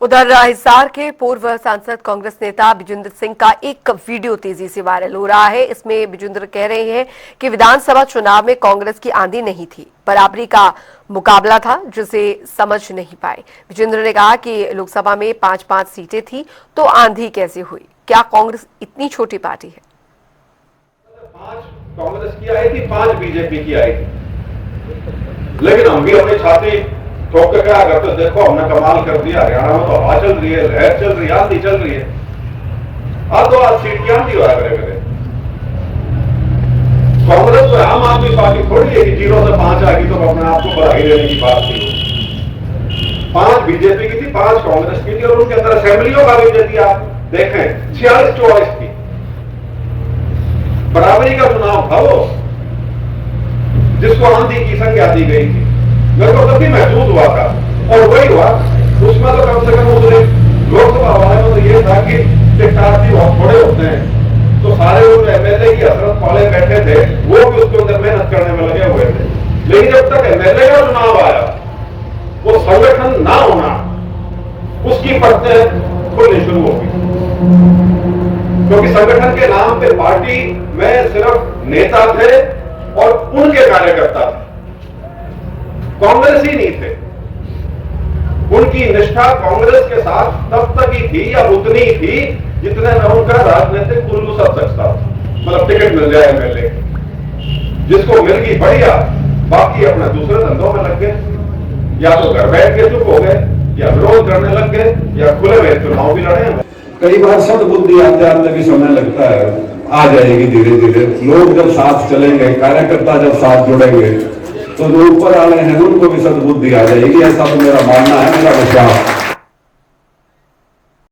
उधर हिसार के पूर्व सांसद कांग्रेस नेता बिजेंद्र सिंह का एक वीडियो तेजी से वायरल हो रहा है। इसमें बिजेंद्र कह रहे हैं कि विधानसभा चुनाव में कांग्रेस की आंधी नहीं थी, बराबरी का मुकाबला था जिसे समझ नहीं पाए। बिजेंद्र ने कहा कि लोकसभा में 5-5 सीटें थी तो आंधी कैसे हुई? क्या कांग्रेस इतनी छोटी पार्टी है? 5 कांग्रेस की आई थी, 5 बीजेपी की आई थी, लेकिन हम भी अपनी छाती ठोक के क्या करते, देखो हमने कमाल कर दिया, हरियाणा में तो हवा चल रही है, लहर चल रही है, आंधी चल रही है। अब तो आज सीट की आंधी हुआ मेरे कांग्रेस तो आम आदमी पार्टी थोड़ी है कि 0 से 5 आ गई तो अपने आप को बधाई देने की बात थी। 5 बीजेपी की थी, 5 कांग्रेस की थी, और उनके अंदर असेंबलियों का भी यदि आप देखें 46-44 थी। बराबरी का चुनाव था वो, जिसको आंधी की संज्ञा दी गई थी। मेरे को तभी महसूस हुआ था, और वही हुआ। उसमें तो कम से कम उस लोकसभा वाले में तो ये था कि टिकटार्थी बहुत थोड़े होते हैं, तो सारे उन एमएलए की हसरत वाले बैठे थे, वो भी उसके अंदर मेहनत करने में लगे हुए थे। लेकिन जब तक एमएलए का चुनाव आया, वो संगठन ना होना, उसकी परतें खुलनी शुरू हो गई, क्योंकि संगठन के नाम पे पार्टी में सिर्फ नेता थे और उनके कार्यकर्ता थे, कांग्रेस ही नहीं थे। उनकी निष्ठा कांग्रेस के साथ तब तक ही थी या उतनी ही थी जितने में उनका राजनीतिक उल्लू सब सकता था। मतलब टिकट मिल जाए एमएलए, जिसको मिल गई बढ़िया, बाकी अपने दूसरे धंधों में लग गए, या तो घर बैठ के चुप हो गए, या विरोध करने लग गए, या खुले में चुनाव भी लड़े। कई बार सद्बुद्धि आते आते भी समय लगता है, आ जाएगी धीरे धीरे। लोग जब साथ चलेंगे, कार्यकर्ता जब साथ जुड़ेंगे, तो जो ऊपर वाले हैं उनको भी सद्बुद्धि आ जाएगी। ऐसा तो मेरा मानना है, मेरा विश्वास।